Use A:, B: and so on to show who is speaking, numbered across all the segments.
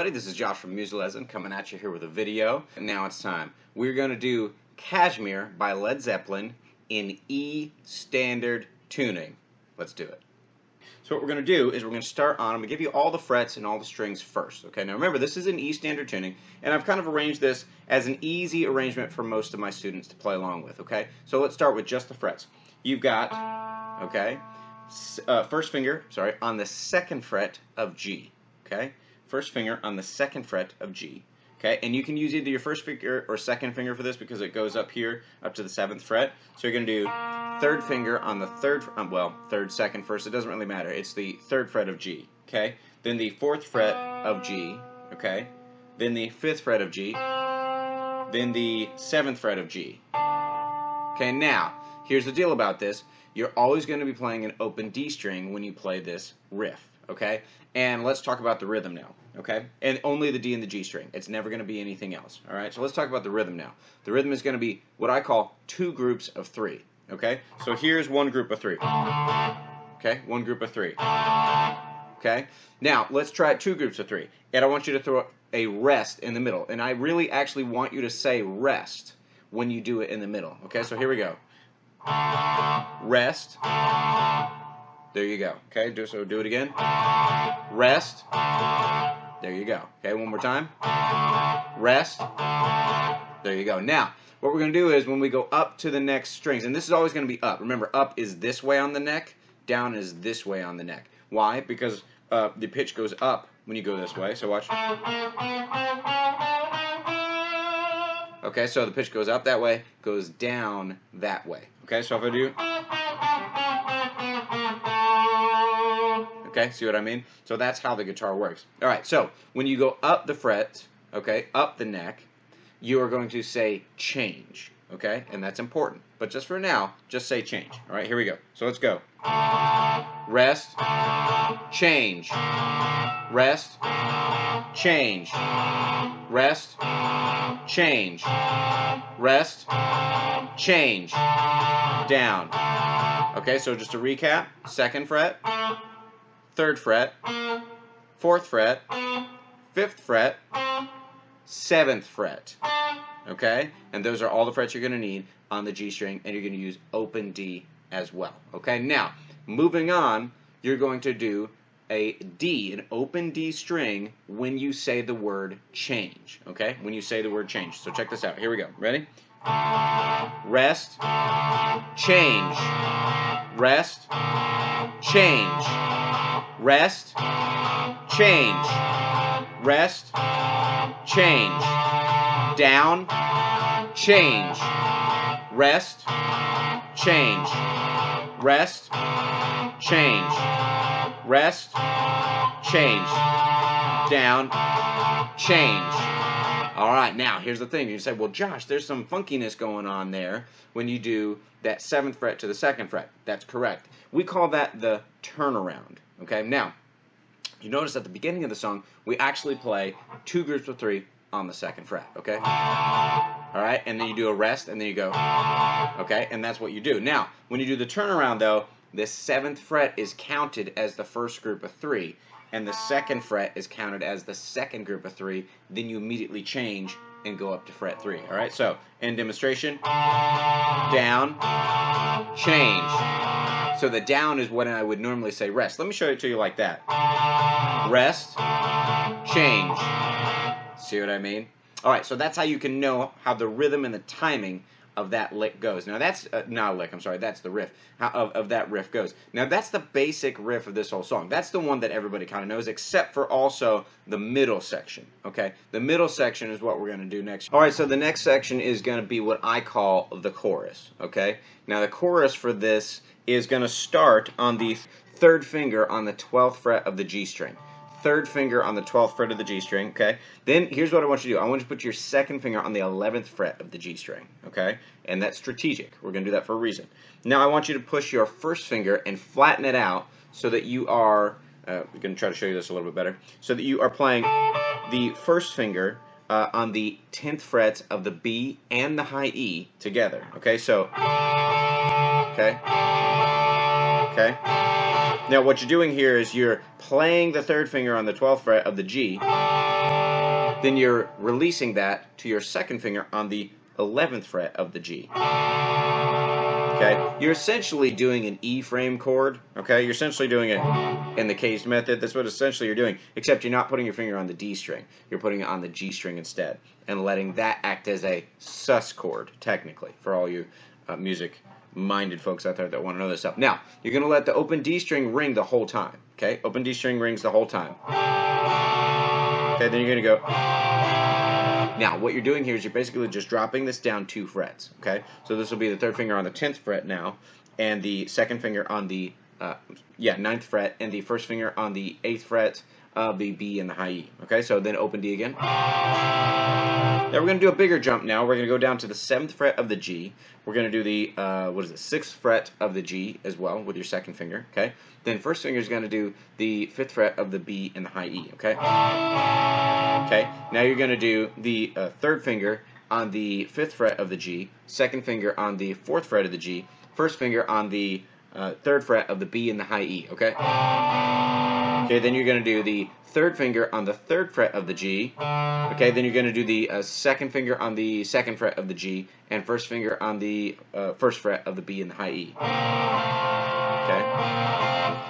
A: everybody, this is Josh from Music Lesson coming at you here with a video. And now it's time. We're going to do Kashmir by Led Zeppelin in E standard tuning. Let's do it. So what we're going to do is we're going to start on, I'm going to give you all the frets and all the strings first. Okay, now remember this is an E standard tuning, and I've kind of arranged this as an easy arrangement for most of my students to play along with. Okay, so let's start with just the frets. You've got, okay, first finger, on the second fret of G. Okay, first finger on the second fret of G. Okay, and you can use either your first finger or second finger for this because it goes up here, up to the 7th fret. So you're going to do third finger on the third, third, second, first, it doesn't really matter. It's the 3rd fret of G. Okay, then the 4th fret of G. Okay, then the 5th fret of G. Then the 7th fret of G. Okay, now, here's the deal about this. You're always going to be playing an open D string when you play this riff. Okay, and let's talk about the rhythm now. Okay, and only the D and the G string. It's never going to be anything else. All right, so let's talk about the rhythm now. The rhythm is going to be what I call 2 groups of 3. Okay, so here's one group of 3. Okay, one group of 3. Okay, now let's try 2 groups of 3, and I want you to throw a rest in the middle, and I really actually want you to say rest when you do it in the middle. Okay, so here we go. Rest. There you go. Okay, do it again. Rest. There you go. Okay, one more time. Rest. There you go. Now, what we're going to do is when we go up to the next strings, and this is always going to be up. Remember, up is this way on the neck, down is this way on the neck. Why? Because the pitch goes up when you go this way. So watch. Okay, so the pitch goes up that way, goes down that way. Okay, so if I do... Okay, see what I mean? So that's how the guitar works. All right, so when you go up the fret, okay, up the neck, you are going to say change, okay? And that's important. But just for now, just say change. All right, here we go. So let's go. Rest, change. Rest, change. Rest, change. Rest, change. Down. Okay, so just to recap, 2nd fret, 3rd fret, 4th fret, 5th fret, 7th fret. Okay? And those are all the frets you're going to need on the G string, and you're going to use open D as well. Okay? Now, moving on, you're going to do a D, an open D string, when you say the word change. Okay? When you say the word change. So check this out. Here we go. Ready? Rest, change. Rest, change. Rest, change. Rest, change. Down, change. Rest, change. Rest, change. Rest, change. Down, change. All right, now here's the thing. You say, well, Josh, there's some funkiness going on there when you do that 7th fret to the 2nd fret. That's correct. We call that the turnaround. Okay, now, you notice at the beginning of the song, we actually play 2 groups of 3 on the 2nd fret, okay? All right, and then you do a rest, and then you go, okay, and that's what you do. Now, when you do the turnaround, though, the 7th fret is counted as the first group of 3, and the 2nd fret is counted as the 2nd group of 3, then you immediately change and go up to fret 3, all right? So, in demonstration, down, change. So the down is what I would normally say rest. Let me show it to you like that. Rest, change. See what I mean? All right, so that's how you can know how the rhythm and the timing of that lick goes. Now that's that's the riff of that riff goes. Now that's the basic riff of this whole song. That's the one that everybody kind of knows, except for also the middle section. Okay, the middle section is what we're going to do next. All right, so the next section is going to be what I call the chorus. Okay, now the chorus for this is going to start on the 3rd finger on the 12th fret of the G string. 3rd finger on the 12th fret of the G string, okay? Then here's what I want you to do. I want you to put your 2nd finger on the 11th fret of the G string, okay? And that's strategic. We're going to do that for a reason. Now I want you to push your 1st finger and flatten it out so that you are, we're going to try to show you this a little bit better, so that you are playing the 1st finger on the 10th frets of the B and the high E together, okay? So, okay? Okay? Now what you're doing here is you're playing the 3rd finger on the 12th fret of the G, then you're releasing that to your second finger on the 11th fret of the G. Okay, you're essentially doing an E frame chord. Okay, you're essentially doing it in the case method. That's what essentially you're doing, except you're not putting your finger on the D string. You're putting it on the G string instead, and letting that act as a sus chord, technically, for all you music-minded folks out there that want to know this stuff. Now, you're going to let the open D string ring the whole time. Okay, open D string rings the whole time. Okay, then you're going to go. Now, what you're doing here is you're basically just dropping this down 2 frets, okay? So this will be the third finger on the 10th fret now, and the second finger on the 9th fret, and the first finger on the 8th fret of the B and the high E, okay? So then open D again. Now we're going to do a bigger jump now. We're going to go down to the 7th fret of the G. We're going to do the, 6th fret of the G as well with your second finger, okay? Then first finger is going to do the 5th fret of the B and the high E, okay? Okay, now you're going to do the third finger on the 5th fret of the G, second finger on the 4th fret of the G, first finger on the 3rd fret of the B and the high E, okay? Okay, then you're going to do the third finger on the 3rd fret of the G, okay, then you're going to do the second finger on the 2nd fret of the G, and first finger on the 1st fret of the B and the high E, okay?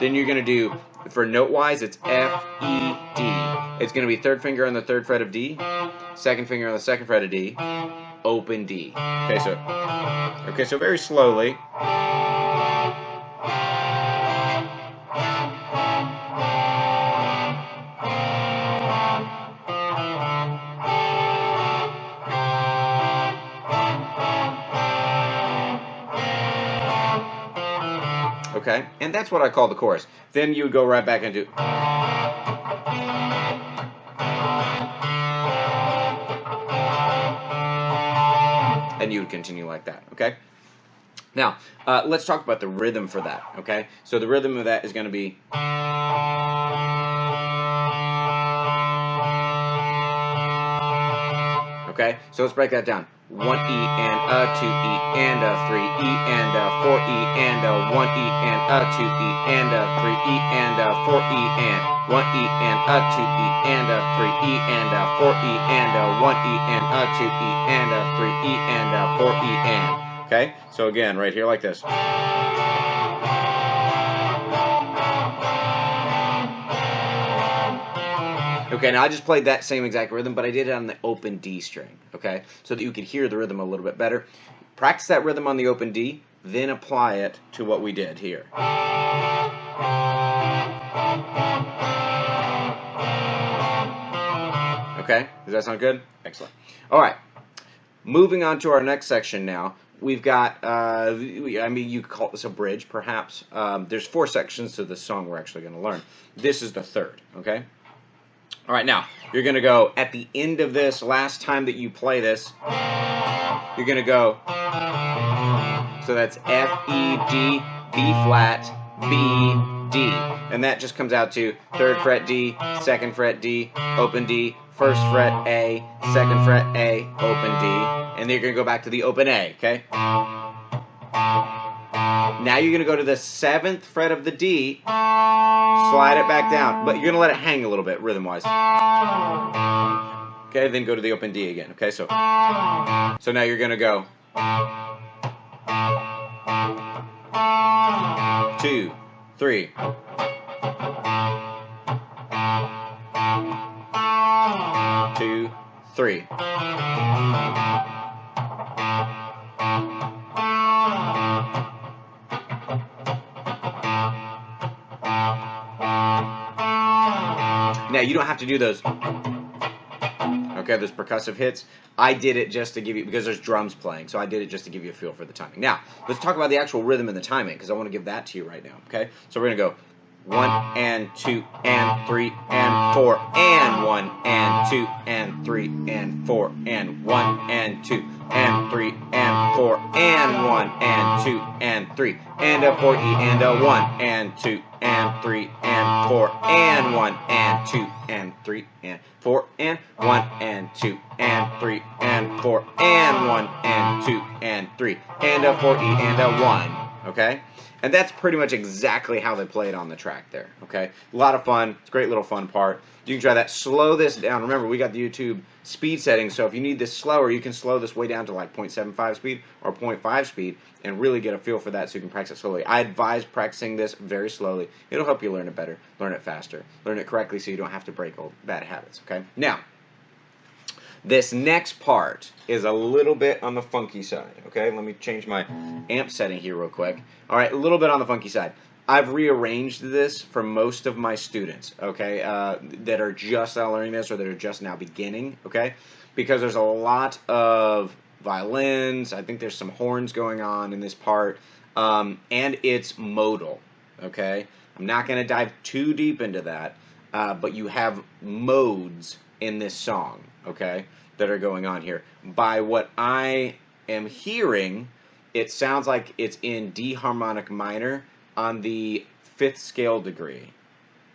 A: Then you're going to do, for note-wise, it's F, E, D. It's going to be third finger on the 3rd fret of D, second finger on the 2nd fret of D, open D. Okay, so very slowly. Okay, and that's what I call the chorus. Then you would go right back into. And you would continue like that, okay? Now, let's talk about the rhythm for that, okay? So the rhythm of that is going to be. Okay, so let's break that down. 1 E and a 2 E and a 3 E and a 4 E and a 1 E and a 2 E and a 3 E and a 4 E and 1 E and a 2 E and a 3 E and a 4 E and a 1 E and a 2 E and a 3 E and a 4 E and. Okay, so again, right here like this. Okay, now I just played that same exact rhythm, but I did it on the open D string, okay? So that you could hear the rhythm a little bit better. Practice that rhythm on the open D, then apply it to what we did here. Okay, does that sound good? Excellent. All right, moving on to our next section now. We've got, I mean, you could call this a bridge, perhaps. There's 4 sections to the song we're actually going to learn. This is the third, okay? All right, now, you're going to go, at the end of this, last time that you play this, you're going to go, so that's F, E, D, B flat, B, D. And that just comes out to 3rd fret D, 2nd fret D, open D, 1st fret A, 2nd fret A, open D. And then you're going to go back to the open A, okay? Now you're going to go to the 7th fret of the D, slide it back down, but you're going to let it hang a little bit rhythm-wise. Okay, then go to the open D again, okay? So now you're going to go 2, 3. 2, 3. Now, you don't have to do those, okay, those percussive hits. I did it just to give you, because there's drums playing, so I did it just to give you a feel for the timing. Now, let's talk about the actual rhythm and the timing, because I want to give that to you right now, okay? So we're going to go 1 and 2 and 3 and 4 and 1 and 2 and 3 and 4 and 1 and 2 and 3 and 4 and 1 and 2 and 3 and a 4 E and a 1 and 2 and 3 and 4 and 1 and 2 and 3 and 4 and 1 and 2 and 3 and 4 and 1 and 2 and 3 and a 4 E and a 1. okay? And that's pretty much exactly how they play it on the track there, okay? A lot of fun. It's a great little fun part. You can try that. Slow this down. Remember, we got the YouTube speed settings, so if you need this slower, you can slow this way down to like 0.75 speed or 0.5 speed and really get a feel for that so you can practice it slowly. I advise practicing this very slowly. It'll help you learn it better, learn it faster, learn it correctly so you don't have to break old bad habits, okay? Now, this next part is a little bit on the funky side, okay? Let me change my amp setting here real quick. All right, a little bit on the funky side. I've rearranged this for most of my students, okay, that are just now learning this or that are just now beginning, okay? Because there's a lot of violins. I think there's some horns going on in this part, and it's modal, okay? I'm not going to dive too deep into that, but you have modes in this song, okay, that are going on here. By what I am hearing, it sounds like it's in D harmonic minor on the 5th scale degree,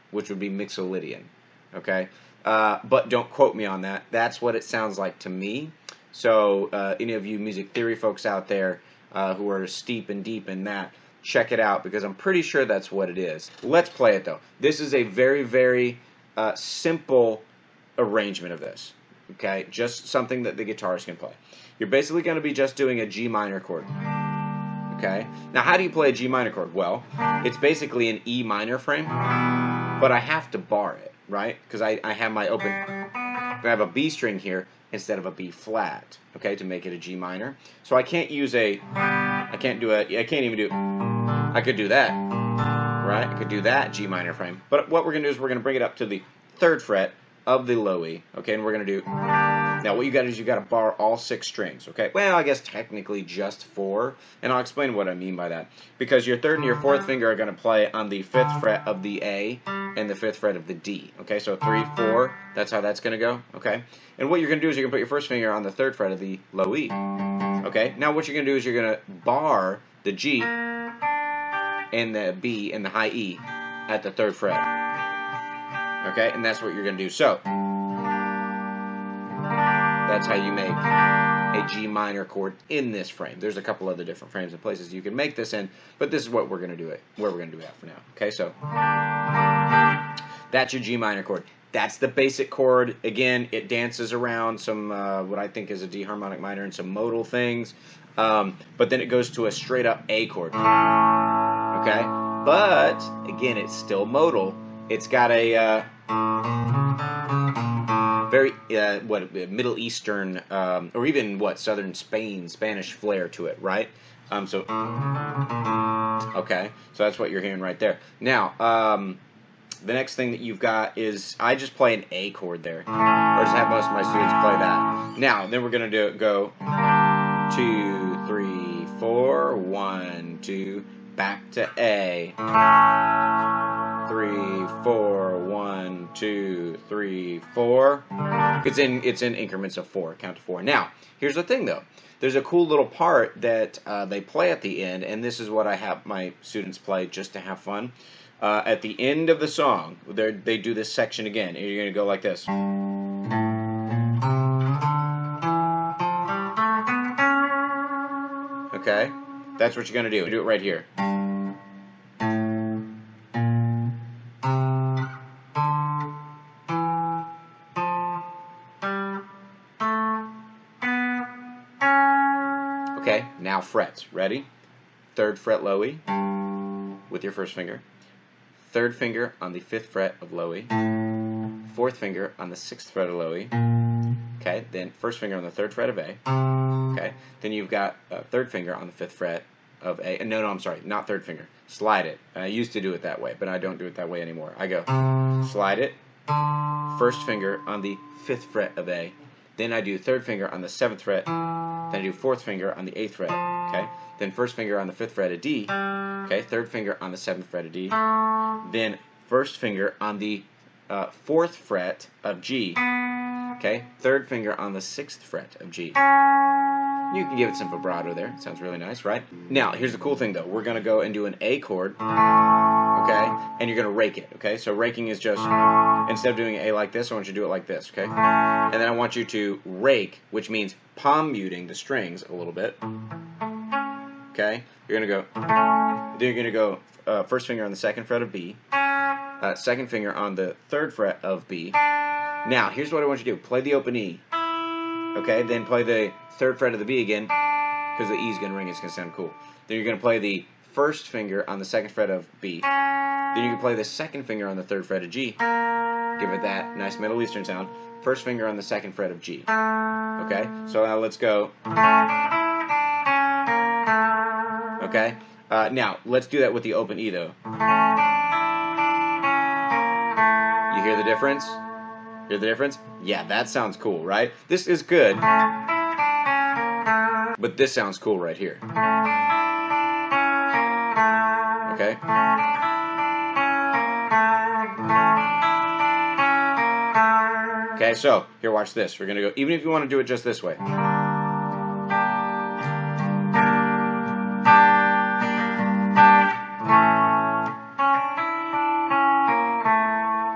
A: which would be Mixolydian, okay? But don't quote me on that. That's what it sounds like to me. So any of you music theory folks out there who are steep and deep in that, check it out because I'm pretty sure that's what it is. Let's play it though. This is a very, very simple arrangement of this, okay? Just something that the guitarist can play. You're basically going to be just doing a G minor chord, okay? Now, how do you play a G minor chord? Well, it's basically an E minor frame, but I have to bar it, right? Because I have my open, I have a B string here instead of a B flat, okay, to make it a G minor. So I can't use I can't even do, I could do that, right? I could do that G minor frame. But what we're going to do is we're going to bring it up to the 3rd fret of the low E, okay, and we're going to do, now what you got to do is you got to bar all 6 strings, okay? Well, I guess technically just 4, and I'll explain what I mean by that. Because your 3rd and your 4th finger are going to play on the 5th fret of the A and the 5th fret of the D, okay? So 3, 4, that's how that's going to go, okay? And what you're going to do is you're going to put your 1st finger on the 3rd fret of the low E, okay? Now what you're going to do is you're going to bar the G and the B and the high E at the 3rd fret. Okay, and that's what you're going to do. So, that's how you make a G minor chord in this frame. There's a couple other different frames and places you can make this in, but this is what we're going to do it, where we're going to do it for now. Okay, so, that's your G minor chord. That's the basic chord. Again, it dances around some, what I think is a D harmonic minor and some modal things, but then it goes to a straight up A chord. Okay, but, again, it's still modal. It's got a very Middle Eastern or even Southern Spanish flair to it, right? Okay, so that's what you're hearing right there. Now, the next thing that you've got is I just play an A chord there, or just have most of my students play that. Now, then we're gonna go 2, 3, 4, 1, 2, back to A. 3, 4, 1, 2, 3, 4. It's in increments of 4. Count to 4. Now, here's the thing though. There's a cool little part that they play at the end, and this is what I have my students play just to have fun. At the end of the song, they do this section again, and you're going to go like this. Okay? That's what you're going to do. Do it right here. Okay, now frets. Ready? 3rd fret low E with your 1st finger. 3rd finger on the 5th fret of low E. 4th finger on the 6th fret of low E. Okay, then 1st finger on the 3rd fret of A. Okay, then you've got 3rd finger on the 5th fret of A. No, I'm sorry, not 3rd finger. Slide it. I used to do it that way, but I don't do it that way anymore. I go slide it. 1st finger on the 5th fret of A. Then I do 3rd finger on the 7th fret. Then I do 4th finger on the 8th fret. Okay. Then 1st finger on the 5th fret of D. Okay. 3rd finger on the 7th fret of D. Then 1st finger on the 4th fret of G. Okay. 3rd finger on the 6th fret of G. You can give it some vibrato there. Sounds really nice, right? Now, here's the cool thing though. We're gonna go and do an A chord. Okay, and you're gonna rake it. Okay, so raking is just instead of doing A like this, I want you to do it like this. Okay, and then I want you to rake, which means palm muting the strings a little bit. Okay, you're gonna go. Then you're gonna go first finger on the second fret of B, second finger on the third fret of B. Now, here's what I want you to do: play the open E. Okay, then play the third fret of the B again, because the E is gonna ring. It's gonna sound cool. Then you're gonna play the first finger on the second fret of B. Then you can play the second finger on the third fret of G. Give it that nice Middle Eastern sound. First finger on the second fret of G. Okay, so now let's go. Okay, now let's do that with the open E though. You hear the difference? Hear the difference? Yeah, that sounds cool, right? This is good, but this sounds cool right here. Okay? Okay, so here, watch this. We're gonna go, even if you want to do it just this way.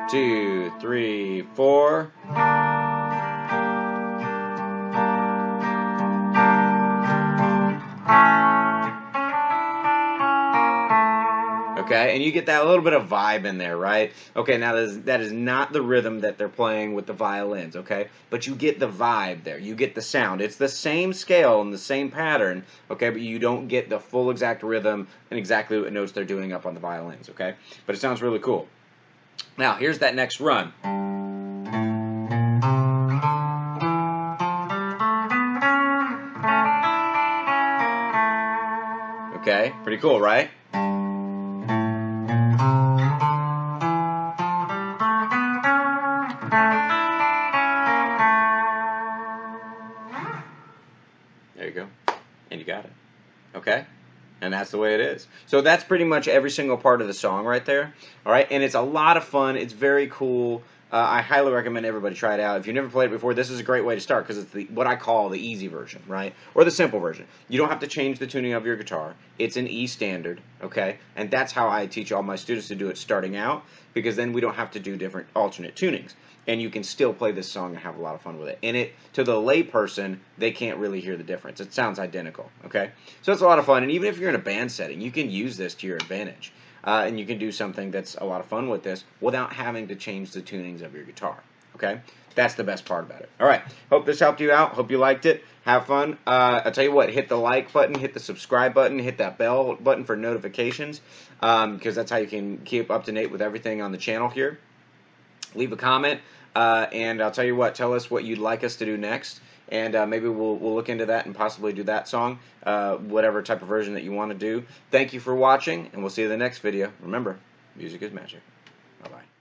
A: 2, 3, 4. Okay, and you get that little bit of vibe in there, right? Okay, now that is not the rhythm that they're playing with the violins, okay? But you get the vibe there. You get the sound. It's the same scale and the same pattern, okay? But you don't get the full exact rhythm and exactly what notes they're doing up on the violins, okay? But it sounds really cool. Now, here's that next run. Okay, pretty cool, right? There you go. And you got it. Okay? And that's the way it is. So that's pretty much every single part of the song right there. All right? And it's a lot of fun. It's very cool. I highly recommend everybody try it out. If you've never played it before, this is a great way to start because it's what I call the easy version, right? Or the simple version. You don't have to change the tuning of your guitar. It's an E standard, okay? And that's how I teach all my students to do it starting out, because then we don't have to do different alternate tunings. And you can still play this song and have a lot of fun with it. And to the lay person, they can't really hear the difference. It sounds identical, okay? So it's a lot of fun. And even if you're in a band setting, you can use this to your advantage. And you can do something that's a lot of fun with this without having to change the tunings of your guitar, okay? That's the best part about it. All right, hope this helped you out. Hope you liked it. Have fun. I'll tell you what, hit the like button, hit the subscribe button, hit that bell button for notifications, because that's how you can keep up to date with everything on the channel here. Leave a comment, and I'll tell you what, tell us what you'd like us to do next, and maybe we'll look into that and possibly do that song, whatever type of version that you want to do. Thank you for watching, and we'll see you in the next video. Remember, music is magic. Bye-bye.